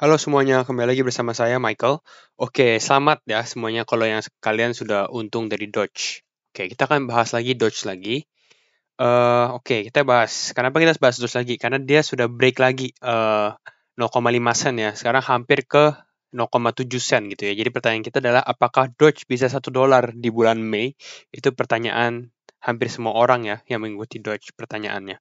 Halo semuanya, kembali lagi bersama saya Michael. Oke, selamat ya semuanya kalau yang kalian sudah untung dari Doge. Oke, kita akan bahas lagi Doge lagi. Oke, kita bahas. Kenapa kita bahas Doge lagi? Karena dia sudah break lagi 0,5 sen ya. Sekarang hampir ke 0,7 sen gitu ya. Jadi pertanyaan kita adalah apakah Doge bisa $1 di bulan Mei? Itu pertanyaan hampir semua orang ya yang mengikuti Doge pertanyaannya.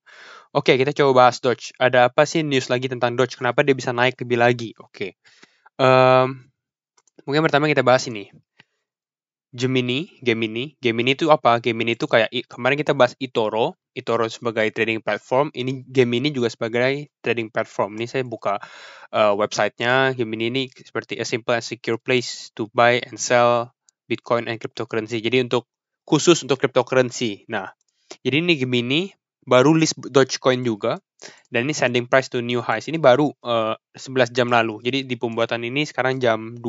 Oke, kita coba bahas Doge. Ada apa sih news lagi tentang Doge? Kenapa dia bisa naik lebih lagi? Oke. Mungkin pertama kita bahas ini. Gemini itu apa? Gemini itu kayak kemarin kita bahas eToro sebagai trading platform. Ini Gemini juga sebagai trading platform. Ini saya buka websitenya. Gemini ini seperti a simple and secure place to buy and sell Bitcoin and cryptocurrency. Jadi khusus untuk cryptocurrency. Nah, jadi ini Gemini baru list Dogecoin juga. Dan ini sending price to new highs. Ini baru 11 jam lalu. Jadi di pembuatan ini sekarang jam 2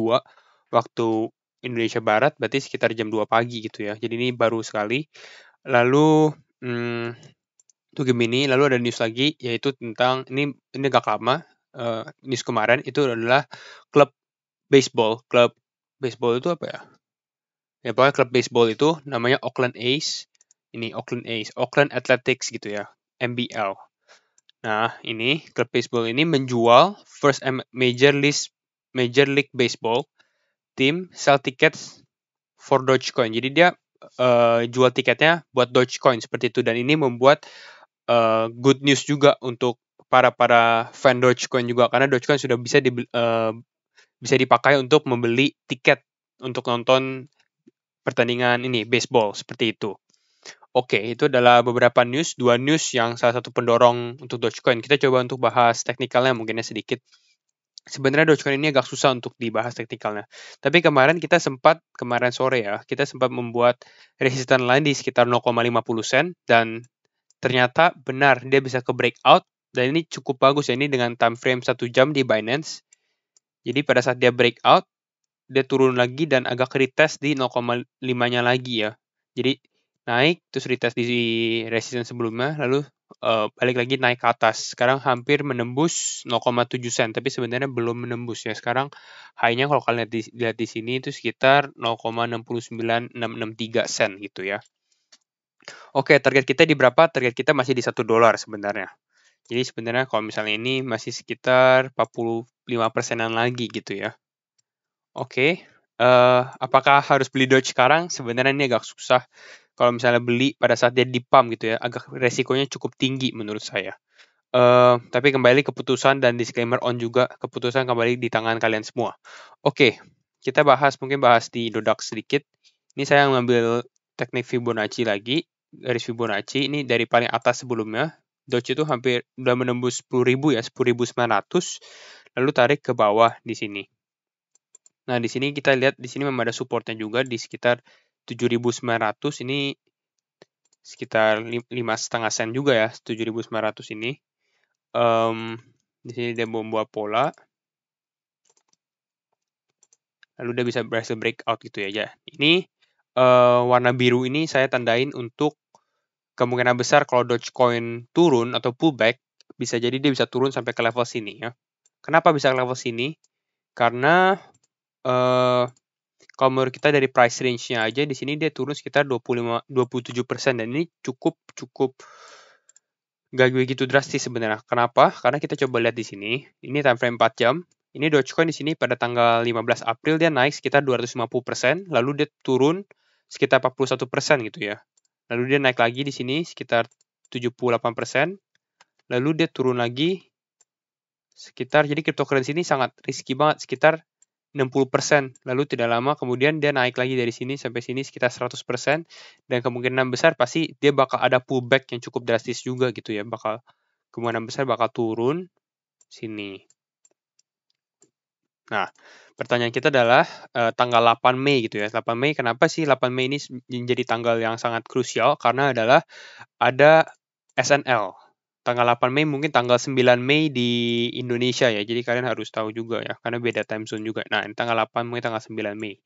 waktu Indonesia Barat, berarti sekitar jam 2 pagi gitu ya. Jadi ini baru sekali. Lalu itu Gemini, lalu ada news lagi yaitu tentang ini agak lama. News kemarin itu adalah klub baseball. Klub baseball itu apa ya? Ya pokoknya klub baseball itu namanya Oakland A's. Ini Oakland A's, Oakland Athletics gitu ya, MBL. Nah, ini klub baseball ini menjual first Major League Baseball tim sell tickets for Dogecoin. Jadi dia jual tiketnya buat Dogecoin seperti itu, dan ini membuat good news juga untuk para fan Dogecoin juga, karena Dogecoin sudah bisa dipakai untuk membeli tiket untuk nonton pertandingan ini baseball seperti itu. Oke, itu adalah beberapa news, dua news yang salah satu pendorong untuk Dogecoin. Kita coba untuk bahas teknikalnya mungkinnya sedikit. Sebenarnya Dogecoin ini agak susah untuk dibahas teknikalnya. Tapi kemarin sore ya, kita sempat membuat resistance line di sekitar 0,50 sen, dan ternyata benar dia bisa ke breakout, dan ini cukup bagus ya, ini dengan time frame 1 jam di Binance. Jadi pada saat dia breakout, dia turun lagi dan agak retest di 0,5-nya lagi ya. Jadi naik, terus retest di resistance sebelumnya, lalu balik lagi naik ke atas. Sekarang hampir menembus 0,7 sen, tapi sebenarnya belum menembus ya. Sekarang high-nya kalau kalian lihat di sini itu sekitar 0,69663 sen gitu ya. Oke, target kita di berapa? Target kita masih di $1 sebenarnya. Jadi sebenarnya kalau misalnya ini masih sekitar 45%-an lagi gitu ya. Oke, apakah harus beli Doge sekarang? Sebenarnya ini agak susah. Kalau misalnya beli pada saat dia di-pump gitu ya, agak resikonya cukup tinggi menurut saya. Tapi kembali keputusan dan disclaimer on juga, keputusan kembali di tangan kalian semua. Oke, kita mungkin bahas di Dodax sedikit. Ini saya mengambil teknik Fibonacci lagi, garis Fibonacci, ini dari paling atas sebelumnya. Doge itu hampir udah menembus 10.000 ya, 10.900, lalu tarik ke bawah di sini. Nah, di sini kita lihat di sini memang ada supportnya juga di sekitar 7.900, ini sekitar 5,5 sen juga ya, 7.900 ini. Di sini dia membuat pola, lalu dia bisa berhasil breakout gitu ya. Ini warna biru ini saya tandain untuk kemungkinan besar kalau Dogecoin turun atau pullback, bisa jadi dia bisa turun sampai ke level sini ya. Kenapa bisa ke level sini? Karena kalau menurut kita dari price range-nya aja di sini dia turun sekitar 27%, dan ini cukup gak begitu drastis sebenarnya. Kenapa? Karena kita coba lihat di sini. Ini time frame 4 jam. Ini Dogecoin di sini pada tanggal 15 April dia naik sekitar 250%, lalu dia turun sekitar 41% gitu ya. Lalu dia naik lagi di sini sekitar 78%, lalu dia turun lagi sekitar, jadi cryptocurrency ini sangat risky banget, sekitar 60%. Lalu tidak lama kemudian dia naik lagi dari sini sampai sini sekitar 100%, dan kemungkinan besar pasti dia bakal ada pullback yang cukup drastis juga gitu ya, kemungkinan besar bakal turun sini. Nah, pertanyaan kita adalah tanggal 8 Mei gitu ya. 8 Mei, kenapa sih 8 Mei ini menjadi tanggal yang sangat krusial? Karena adalah ada SNL. Tanggal 8 Mei mungkin tanggal 9 Mei di Indonesia ya. Jadi kalian harus tahu juga ya, karena beda time zone juga. Nah, ini tanggal 8 mungkin tanggal 9 Mei.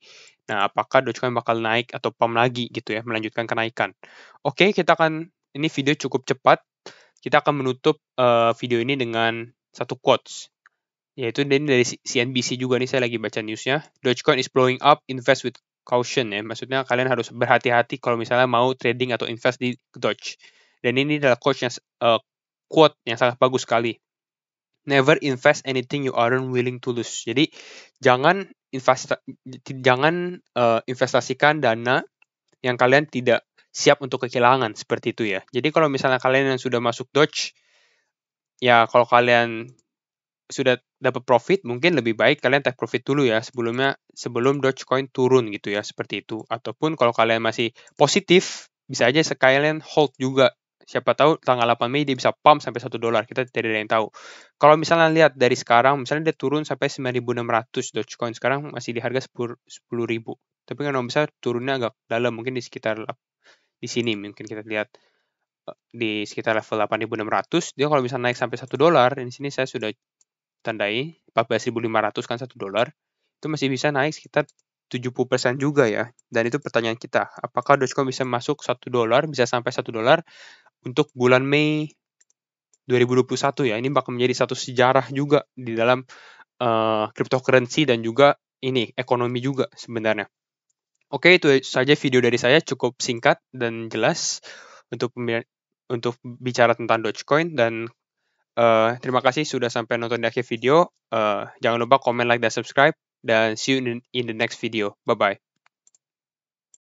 Nah, apakah Dogecoin bakal naik atau pump lagi gitu ya, melanjutkan kenaikan. Oke, ini video cukup cepat. Kita akan menutup video ini dengan satu quotes. Yaitu dari CNBC juga nih, saya lagi baca newsnya. Dogecoin is blowing up, invest with caution ya. Maksudnya kalian harus berhati-hati kalau misalnya mau trading atau invest di Doge. Dan ini adalah quote yang sangat bagus sekali. Never invest anything you aren't willing to lose. Jadi jangan investasikan dana yang kalian tidak siap untuk kehilangan, seperti itu ya. Jadi kalau misalnya kalian yang sudah masuk Doge, ya kalau kalian sudah dapat profit, mungkin lebih baik kalian take profit dulu ya sebelum Dogecoin turun gitu ya, seperti itu. Ataupun kalau kalian masih positif, bisa aja sekalian hold juga. Siapa tahu tanggal 8 Mei dia bisa pump sampai $1, kita tidak ada yang tahu. Kalau misalnya lihat dari sekarang, misalnya dia turun sampai 9.600 Dogecoin, sekarang masih di harga 10.000. Tapi kan bisa turunnya agak dalam, mungkin di sekitar di sini mungkin kita lihat di sekitar level 8.600. Dia kalau bisa naik sampai $1, di sini saya sudah tandai 14.500 kan $1, itu masih bisa naik sekitar 70% juga ya. Dan itu pertanyaan kita, apakah Dogecoin bisa masuk $1, bisa sampai $1 untuk bulan Mei 2021 ya. Ini bakal menjadi satu sejarah juga di dalam cryptocurrency dan juga ini ekonomi juga sebenarnya. Oke, itu saja video dari saya, cukup singkat dan jelas untuk bicara tentang Dogecoin. Dan terima kasih sudah sampai nonton di akhir video. Jangan lupa komen, like, dan subscribe. Dan see you in the next video. Bye-bye.